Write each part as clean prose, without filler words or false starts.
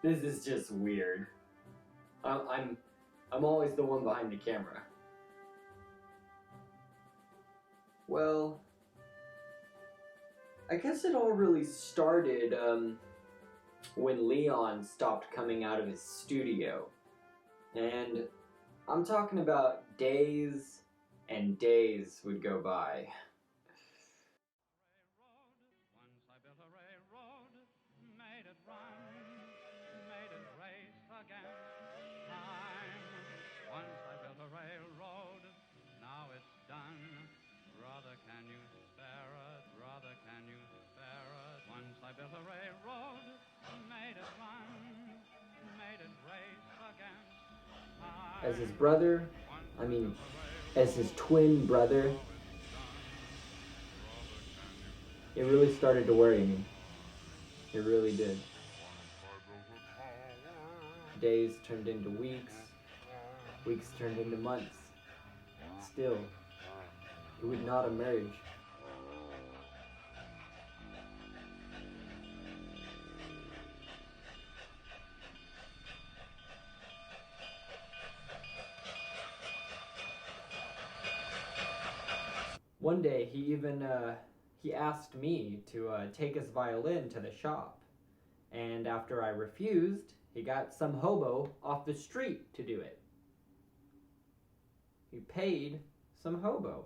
This is just weird. I'm always the one behind the camera. Well, I guess it all really started when Leon stopped coming out of his studio. And I'm talking about days and days would go by. Once I built a railroad, made it run, made it race against time. Once I built a railroad, now it's done. Brother, can you spare it? Brother, can you spare it? Once I built a railroad, made it run, made it race against time. As his brother, as his twin brother, it really started to worry me. It really did. Days turned into weeks, weeks turned into months. Still, it would not emerge. One day, he asked me to take his violin to the shop. And after I refused, he got some hobo off the street to do it. He paid some hobo.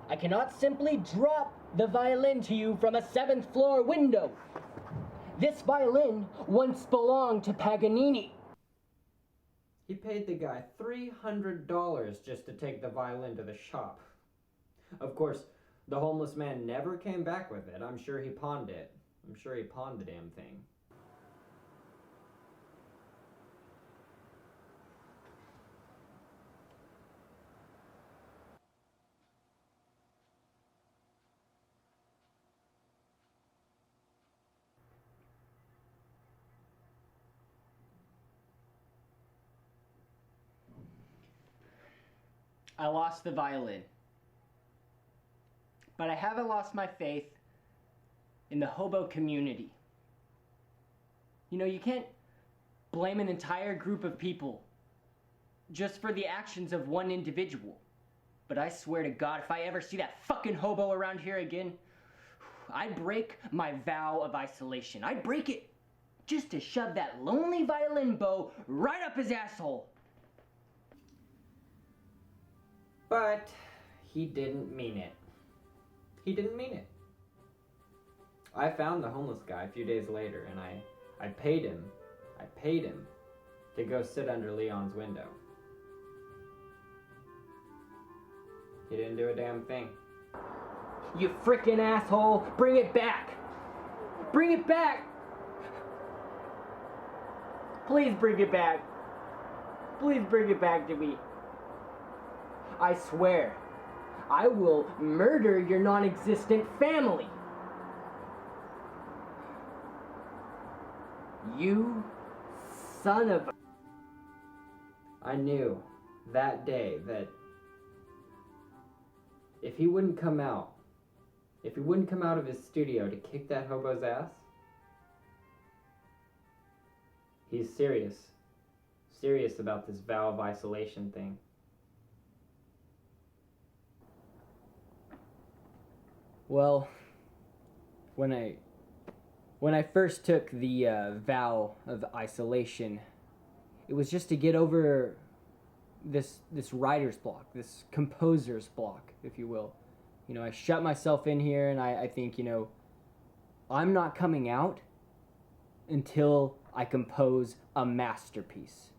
I cannot simply drop the violin to you from a 7th floor window. This violin once belonged to Paganini. He paid the guy $300 just to take the violin to the shop. Of course, the homeless man never came back with it. I'm sure he pawned it. I'm sure he pawned the damn thing. I lost the violin. But I haven't lost my faith in the hobo community. You know, you can't blame an entire group of people just for the actions of one individual. But I swear to God, if I ever see that fucking hobo around here again, I'd break my vow of isolation. I'd break it just to shove that lonely violin bow right up his asshole. But he didn't mean it. He didn't mean it. I found the homeless guy a few days later, and I paid him to go sit under Leon's window. He didn't do a damn thing. You frickin' asshole! Bring it back! Bring it back! Please bring it back. Please bring it back to me. I swear, I will murder your non-existent family. You son of a... I knew that day that if he wouldn't come out of his studio to kick that hobo's ass, he's serious about this vow of isolation thing. Well, when I first took the vow of isolation, it was just to get over this writer's block, this composer's block, if you will. You know, I shut myself in here, and I think, you know, I'm not coming out until I compose a masterpiece.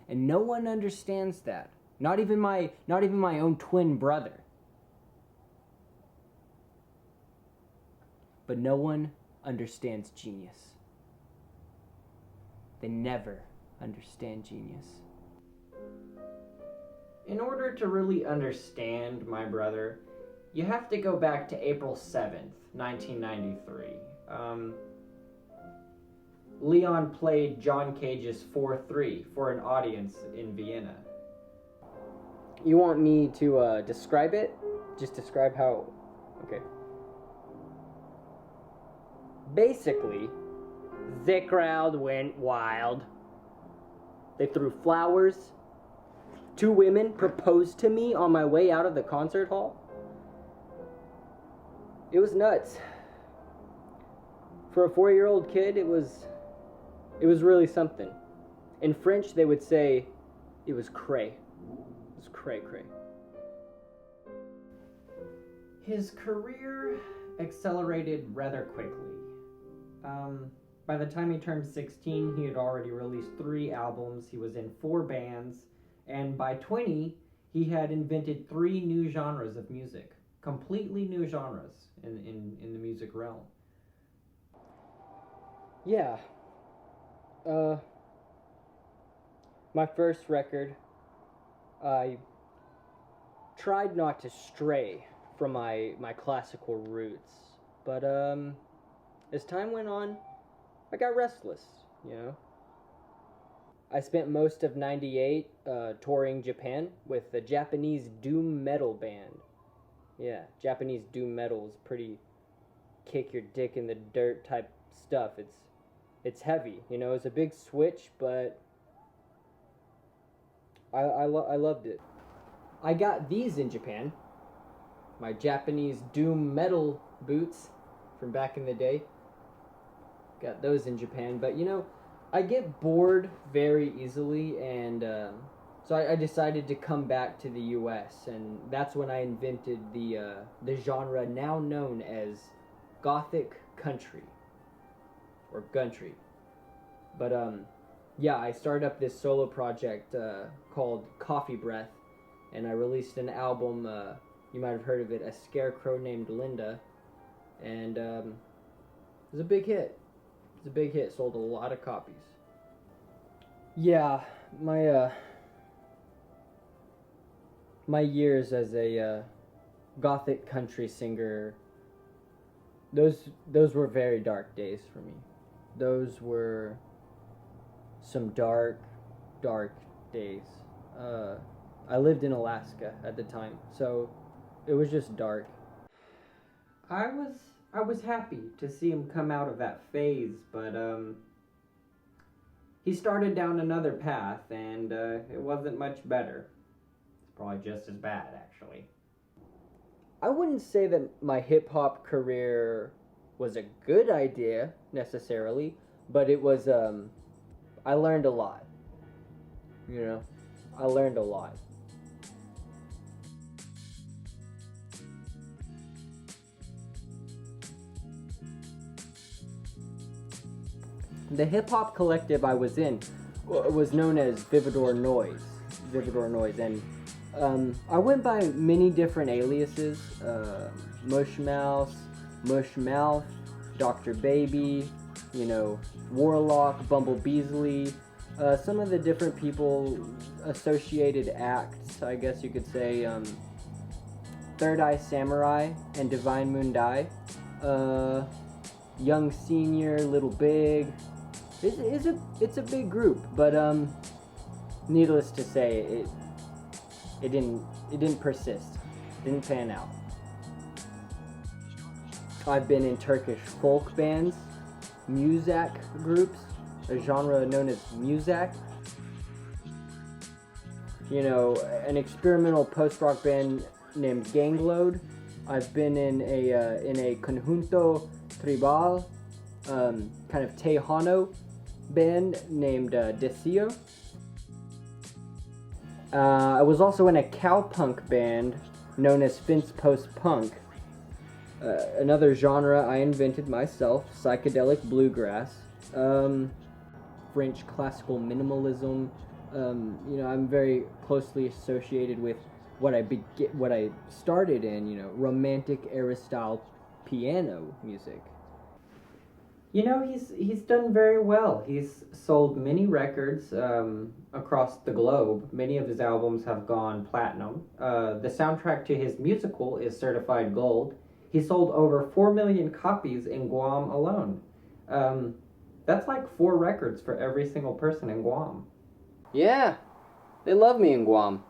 And no one understands that. Not even my own twin brother. But no one understands genius. They never understand genius. In order to really understand my brother, you have to go back to April 7th, 1993. Leon played John Cage's 4-3 for an audience in Vienna. You want me to describe it? Just describe how... Okay. Basically, The crowd went wild. They threw flowers. 2 women proposed to me on my way out of the concert hall. It was nuts. For a 4-year-old kid, it was really something. In French, they would say it was cray. It was cray. His career accelerated rather quickly. By the time he turned 16, he had already released 3 albums, he was in 4 bands, and by 20, he had invented 3 new genres of music. Completely new genres in the music realm. Yeah. My first record, I tried not to stray from my classical roots, but as time went on, I got restless, you know. I spent most of '98 touring Japan with the Japanese doom metal band. Yeah, Japanese doom metal is pretty kick your dick in the dirt type stuff. It's heavy, you know. It's a big switch, but I loved it. I got these in Japan. My Japanese doom metal boots from back in the day. Got those in Japan, but you know, I get bored very easily, and so I decided to come back to the U.S., and that's when I invented the genre now known as Gothic country, or country. But yeah, I started up this solo project called Coffee Breath, and I released an album, you might have heard of it, A Scarecrow Named Linda, and it was a big hit. It was a big hit, sold a lot of copies. Yeah, my years as a Gothic country singer, those were very dark days for me. Those were some dark days. I lived in Alaska at the time, so it was just dark. I was happy to see him come out of that phase, but he started down another path, and it wasn't much better. It's probably just as bad, actually. I wouldn't say that my hip-hop career was a good idea, necessarily, but it was, I learned a lot. You know? I learned a lot. The hip-hop collective I was in was known as Vividor Noise, and I went by many different aliases, Mushmouth, Dr. Baby, you know, Warlock, Bumble Beasley, some of the different people, associated acts, I guess you could say, Third Eye Samurai and Divine Moon Dai, Young Senior, Little Big. It's a big group, but needless to say, it didn't persist, didn't pan out. I've been in Turkish folk bands, Muzak groups, a genre known as Muzak. You know, an experimental post-rock band named Gangload. I've been in a conjunto tribal, kind of Tejano band named Desio. I was also in a cowpunk band known as Fin's Post-Punk, another genre I invented myself, psychedelic bluegrass, French classical minimalism. You know, I'm very closely associated with what I started in, you know, romantic era style piano music. You know, he's done very well. He's sold many records across the globe. Many of his albums have gone platinum. The soundtrack to his musical is certified gold. He sold over 4 million copies in Guam alone. That's like 4 records for every single person in Guam. Yeah, they love me in Guam.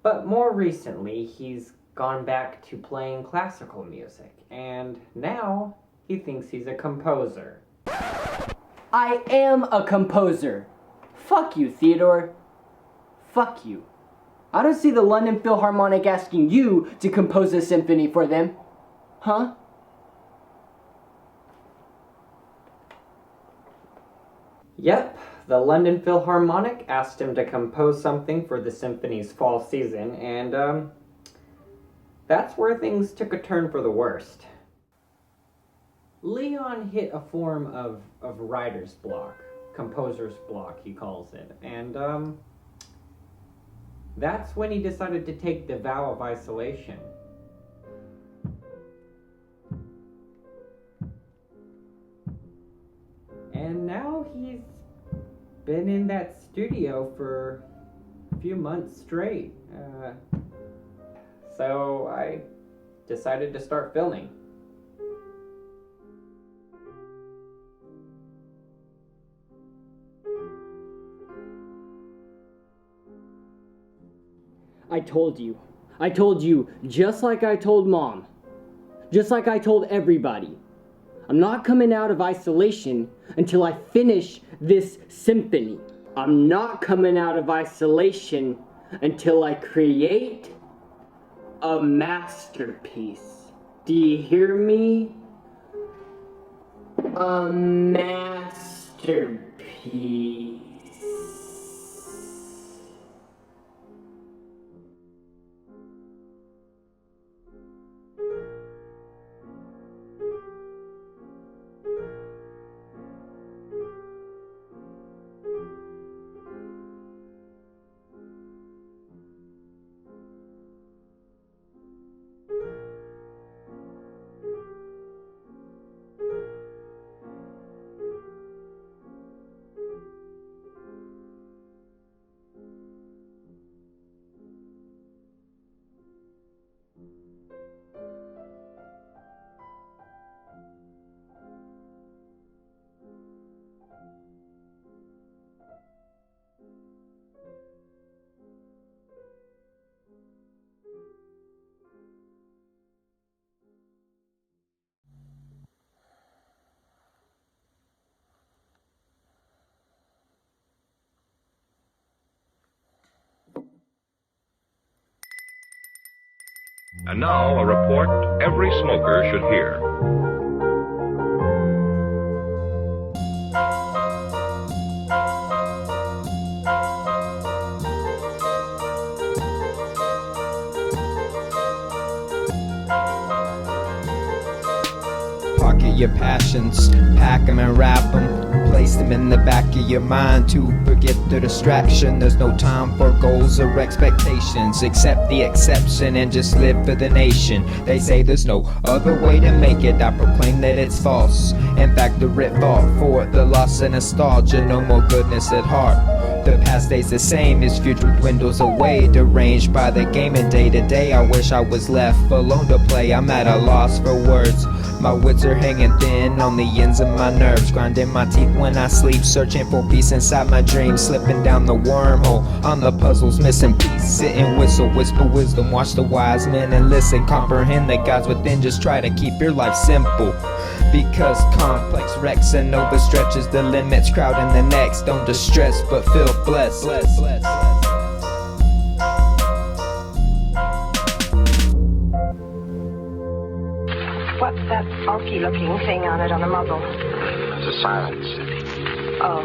But more recently, he's gone back to playing classical music, and now he thinks he's a composer. I am a composer. Fuck you, Theodore. Fuck you. I don't see the London Philharmonic asking you to compose a symphony for them. Huh? Yep, the London Philharmonic asked him to compose something for the symphony's fall season, and that's where things took a turn for the worst. Leon hit a form of writer's block, composer's block, he calls it, and that's when he decided to take the vow of isolation. And now he's been in that studio for a few months straight. So I decided to start filming. I told you. I told you just like I told Mom. Just like I told everybody. I'm not coming out of isolation until I finish this symphony. I'm not coming out of isolation until I create a masterpiece. Do you hear me? A masterpiece. And now a report every smoker should hear. Pocket your passions, pack 'em and wrap 'em, place them in the back of your mind to forget the distraction. There's no time for goals or expectations, accept the exception and just live for the nation. They say there's no other way to make it, I proclaim that it's false. In fact, the writ fought for the loss and nostalgia, no more goodness at heart. The past stays the same as future dwindles away, deranged by the game, and day to day I wish I was left alone to play. I'm at a loss for words, my wits are hanging thin on the ends of my nerves, grinding my teeth when I sleep, searching for peace inside my dreams, slipping down the wormhole on the puzzles, missing peace. Sit and whistle, whisper wisdom, watch the wise men and listen, comprehend the gods within, just try to keep your life simple. Because complex wrecks and overstretches the limits, crowding the next. Don't distress but feel blessed. What's that bulky looking thing on it on the muzzle? It's a silent city. Oh.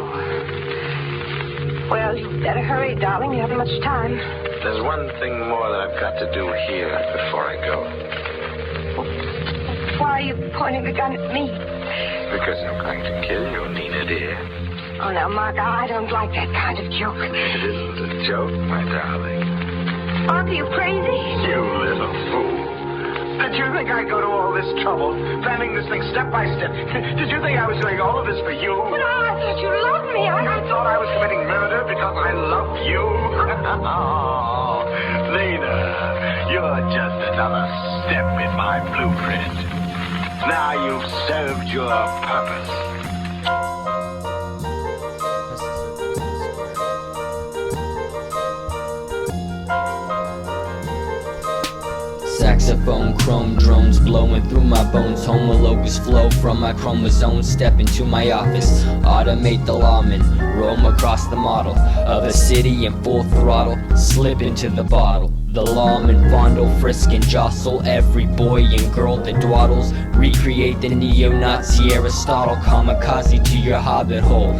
Well, you better hurry, darling. You haven't much time. There's one thing more that I've got to do here before I go. Why are you pointing the gun at me? Because I'm going to kill you, Nina dear. Oh, now, Mark, I don't like that kind of joke. It isn't a joke, my darling. Mark, are you crazy? You little fool. Did you think I'd go to all this trouble, planning this thing step by step? Did you think I was doing all of this for you? But I thought you loved me. I thought I was committing murder because I love you? Oh, Lena, you're just another step in my blueprint. Now you've served your purpose. Saxophone, chrome drones, blowing through my bones. Homologous flow from my chromosomes. Step into my office, automate the lawman, roam across the model of a city in full throttle. Slip into the bottle. The lawman fondle, frisk and jostle every boy and girl that dwaddles. Recreate the neo-Nazi Aristotle, kamikaze to your hobbit hole.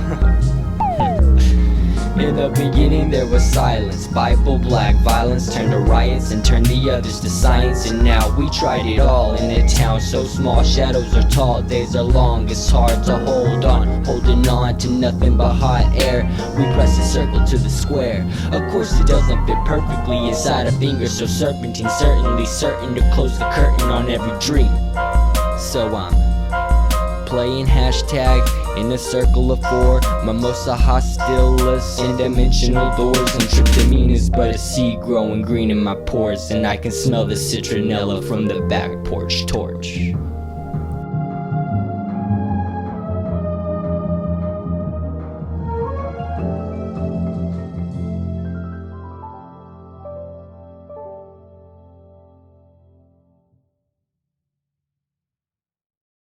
In the beginning there was silence, Bible black violence turned to riots and turned the others to science. And now we tried it all in a town so small. Shadows are tall, days are long, it's hard to hold on. Holding on to nothing but hot air. We press a circle to the square. Of course it doesn't fit perfectly inside a finger, so serpentine certainly certain to close the curtain on every dream. So I'm playing hashtag in a circle of four, mimosa hostilis in dimensional doors. And tryptamine is but a seed growing green in my pores, and I can smell the citronella from the back porch torch.